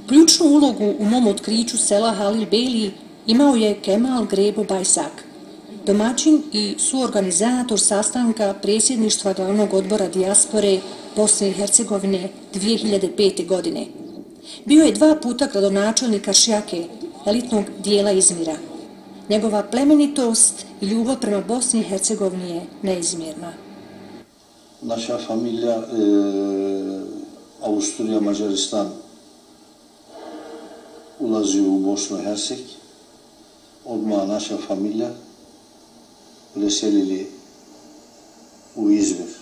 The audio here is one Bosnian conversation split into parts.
Ključnu ulogu u mom otkriću sela Halil Beyli imao je Kemal Grebo Bajsak, domaćin i suorganizator sastanka predsjedništva glavnog odbora dijaspore Bosne i Hercegovine 2005. godine. Bio je 2 puta gradonačelnik Karšijake, elitnog dijela Izmira. Njegova plemenitost i ljubav prema Bosni i Hercegovini je neizmjerna. Naša familija Avusturija, Mađaristan ulazi u Bosnu i Herceg. Odmah naša familija preselili u Izmir.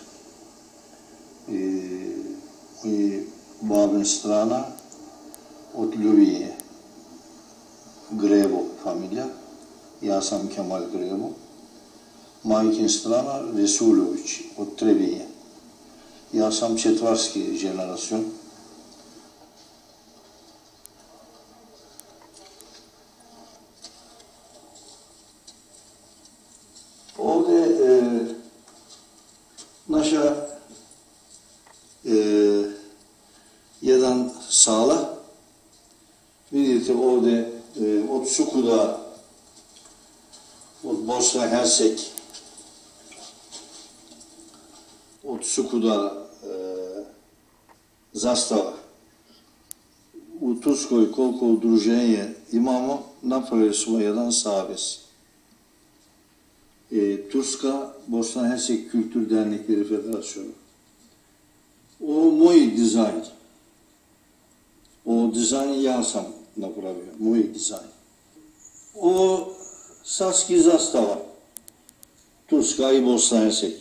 I babina strana od Ljubije, Grebo familija, ja sam Kemal Grebo. Majkin strana Resulović od Trebinje. Ja sam četvrtski generacion. Ovdje naša jedan sala, vidite ovdje od Sukuda, od Bosna i Herceg, od Sukuda zastava. U Turskoj koliko udruženje imamo, napravili smo jedan savez. Turska, Bosna i Herceg Kültür Dernekleri Federasyonu. O moj dizajn. O dizajn ja sam napravio, moj dizajn. O Savski zastava, Turska i Bosna i Herceg.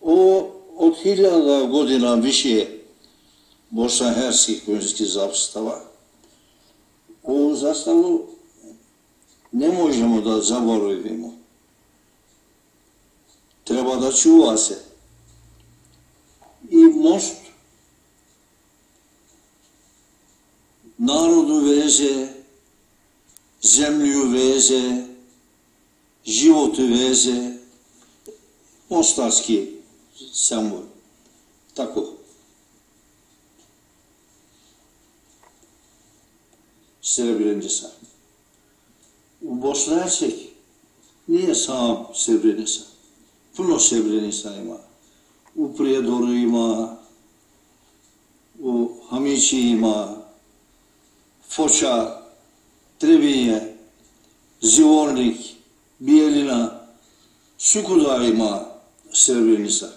Od 1000 godina više Bosna i Herceg konjski zastava. Ovu zastavu ne možemo da zaboravimo. Treba da čuva se. I most narodu veže, zemlju veže, život veže, mostarski simbol. Tako. Srebrenica. U Bosni i Herceg nije sam Srebrenica. Puno Srebrenica ima. U Prijedoru ima, u Hamići ima, Foča, Trebinje, Zvornik, Bijeljina, Sukuda ima Srebrenica.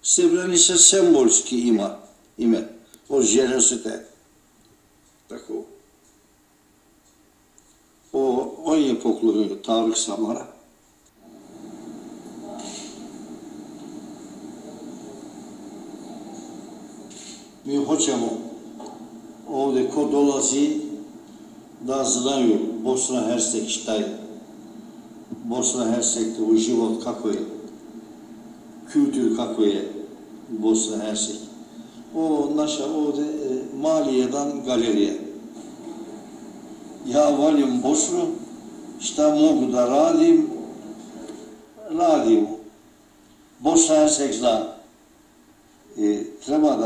Srebrenica simbolski ima ime, od ženosite. Tako. On je poklonio Tarık Samara. Mi hoćemo ovdje ko dolazi da znaju Bosna i Herceg šta je. Bosna i Herceg u život kako je, kultur kako je Bosna i Herceg. Ovo naša ovdje mali jedan galerija. Ja volim Bosnu, šta mogu da radim, radim. Bosna i Herceg zna. Treba da